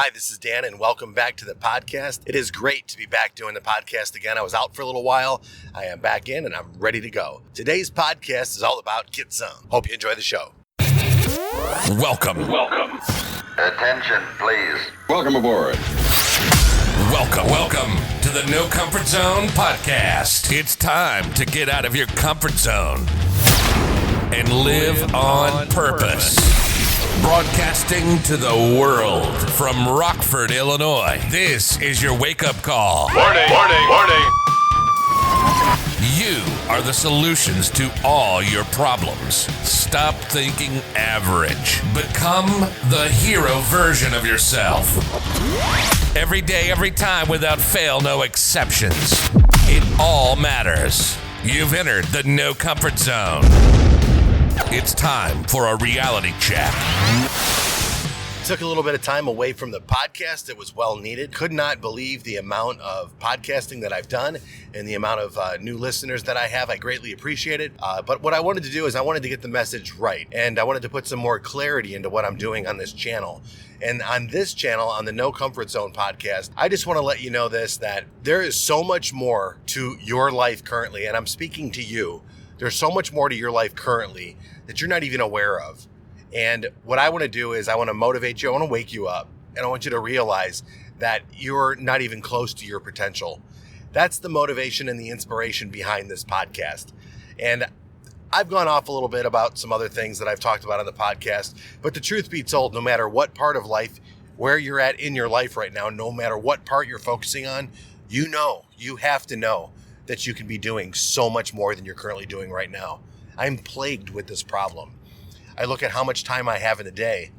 Hi, this is Dan, and welcome back to the podcast. It is great to be back doing the podcast again. I was out for a little while. I am back in, and I'm ready to go. Today's podcast is all about Get Some. Hope you enjoy the show. Welcome. Attention, please. Welcome aboard. Welcome to the No Comfort Zone podcast. It's time to get out of your comfort zone and live on purpose. Broadcasting to the world from Rockford, Illinois. This is your wake-up call. Warning. You are the solutions to all your problems. Stop thinking average. Become the hero version of yourself. Every day, every time, without fail, no exceptions. It all matters. You've entered the No Comfort Zone. It's time for a reality check. Took a little bit of time away from the podcast. It was well needed. Could not believe the amount of podcasting that I've done and the amount of new listeners that I have. I greatly appreciate it. But what I wanted to do is I wanted to get the message right. And I wanted to put some more clarity into what I'm doing on this channel. And on this channel, on the No Comfort Zone podcast, I just want to let you know this, that there is so much more to your life currently. And I'm speaking to you. There's so much more to your life currently that you're not even aware of. And what I want to do is I want to motivate you. I want to wake you up. And I want you to realize that you're not even close to your potential. That's the motivation and the inspiration behind this podcast. And I've gone off a little bit about some other things that I've talked about on the podcast. But the truth be told, no matter what part of life, where you're at in your life right now, no matter what part you're focusing on, you have to know that you can be doing so much more than you're currently doing right now. I'm plagued with this problem. I look at how much time I have in a day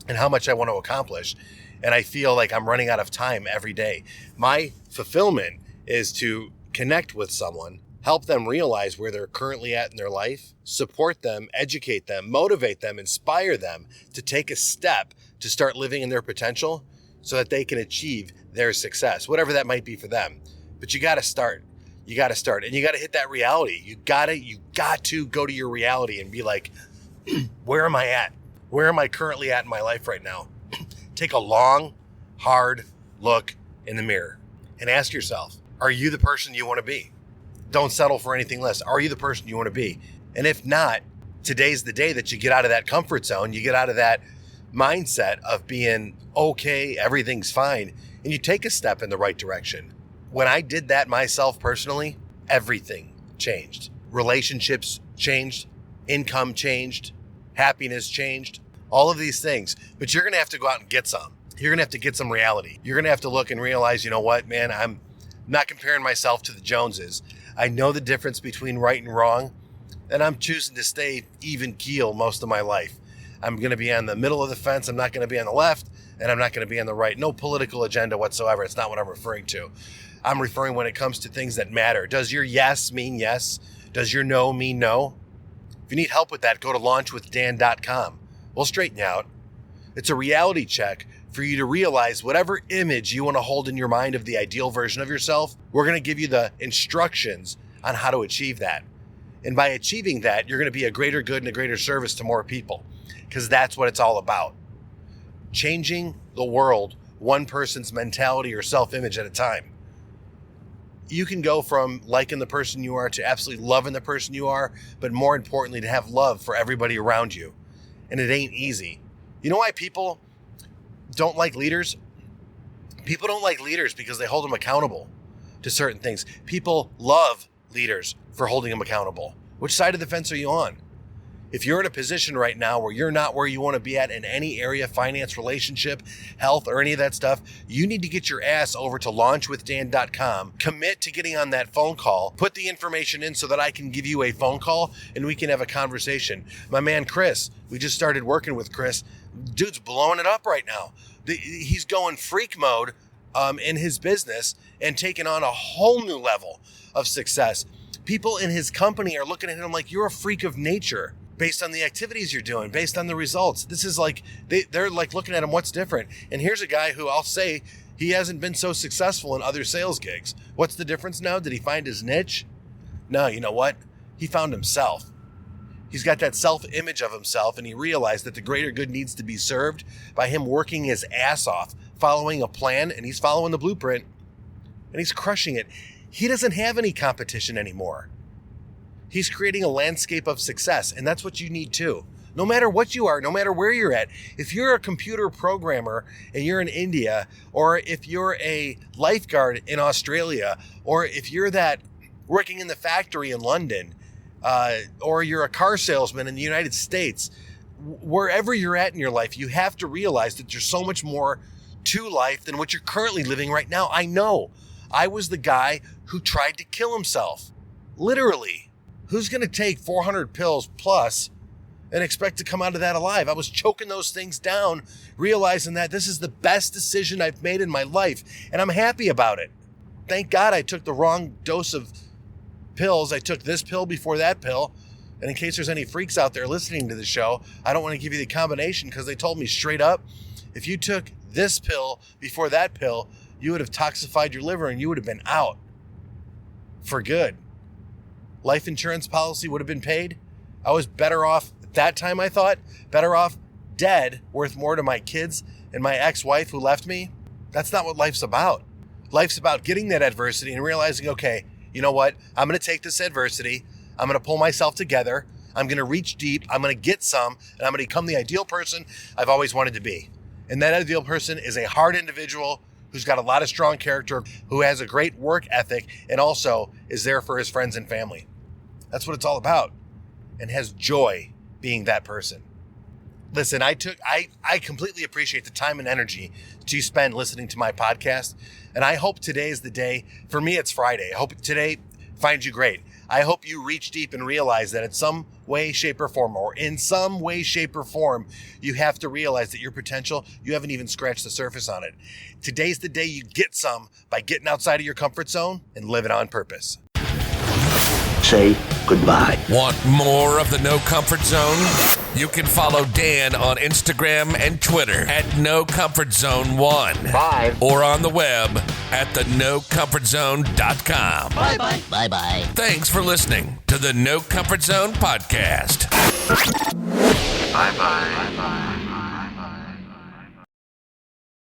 and how much I want to accomplish, and I feel like I'm running out of time every day. My fulfillment is to connect with someone, help them realize where they're currently at in their life, support them, educate them, motivate them, inspire them to take a step to start living in their potential so that they can achieve their success, whatever that might be for them. But you got to start. You got to start, and you got to hit that reality. You got to go to your reality and be like, where am I at? Where am I currently at in my life right now? Take a long, hard look in the mirror and ask yourself, are you the person you want to be? Don't settle for anything less. Are you the person you want to be? And if not, today's the day that you get out of that comfort zone. You get out of that mindset of being okay, everything's fine, and you take a step in the right direction. When I did that myself personally, everything changed. Relationships changed, income changed, happiness changed, all of these things. But you're going to have to go out and get some. You're going to have to get some reality. You're going to have to look and realize, you know what, man, I'm not comparing myself to the Joneses. I know the difference between right and wrong, and I'm choosing to stay even keel most of my life. I'm going to be on the middle of the fence. I'm not going to be on the left, and I'm not going to be on the right. No political agenda whatsoever. It's not what I'm referring to. I'm referring when it comes to things that matter. Does your yes mean yes? Does your no mean no? If you need help with that, go to launchwithdan.com. We'll straighten you out. It's a reality check for you to realize whatever image you want to hold in your mind of the ideal version of yourself, we're going to give you the instructions on how to achieve that. And by achieving that, you're going to be a greater good and a greater service to more people, because that's what it's all about. Changing the world, one person's mentality or self-image at a time. You can go from liking the person you are to absolutely loving the person you are, but more importantly, to have love for everybody around you. And it ain't easy. You know why people don't like leaders? People don't like leaders because they hold them accountable to certain things. People love leaders for holding them accountable. Which side of the fence are you on? If you're in a position right now where you're not where you want to be at in any area, finance, relationship, health, or any of that stuff, you need to get your ass over to launchwithdan.com. Commit to getting on that phone call. Put the information in so that I can give you a phone call and we can have a conversation. My man, Chris, we just started working with Chris. Dude's blowing it up right now. He's going freak mode in his business and taking on a whole new level of success. People in his company are looking at him like, you're a freak of nature. Based on the activities you're doing, based on the results. This is like, they're like looking at him, what's different? And here's a guy who I'll say, he hasn't been so successful in other sales gigs. What's the difference now? Did he find his niche? No, you know what? He found himself. He's got that self-image of himself, and he realized that the greater good needs to be served by him working his ass off following a plan, and he's following the blueprint, and he's crushing it. He doesn't have any competition anymore. He's creating a landscape of success, and that's what you need too. No matter what you are, no matter where you're at, if you're a computer programmer and you're in India, or if you're a lifeguard in Australia, or if you're that working in the factory in London, or you're a car salesman in the United States, wherever you're at in your life, you have to realize that there's so much more to life than what you're currently living right now. I know. I was the guy who tried to kill himself. Literally. Who's going to take 400 pills plus and expect to come out of that alive? I was choking those things down, realizing that this is the best decision I've made in my life, and I'm happy about it. Thank God I took the wrong dose of pills. I took this pill before that pill. And in case there's any freaks out there listening to the show, I don't want to give you the combination because they told me straight up, if you took this pill before that pill, you would have toxified your liver and you would have been out for good. Life insurance policy would have been paid. I was better off at that time, I thought, better off dead, worth more to my kids and my ex-wife who left me. That's not what life's about. Life's about getting that adversity and realizing, okay, you know what? I'm going to take this adversity. I'm going to pull myself together. I'm going to reach deep. I'm going to get some, and I'm going to become the ideal person I've always wanted to be. And that ideal person is a hard individual who's got a lot of strong character, who has a great work ethic, and also is there for his friends and family. That's what it's all about, and has joy being that person. Listen, I completely appreciate the time and energy that you spend listening to my podcast, and I hope today is the day. For me, it's Friday. I hope today finds you great. I hope you reach deep and realize that in some way, shape, or form, you have to realize that your potential, you haven't even scratched the surface on it. Today's the day you get some by getting outside of your comfort zone and living on purpose. Say goodbye. Want more of the No Comfort Zone? You can follow Dan on Instagram and Twitter at NoComfortZone1. Bye. Or on the web at thenocomfortzone.com. Bye-bye. Bye-bye. Thanks for listening to the No Comfort Zone podcast. Bye-bye. Bye-bye.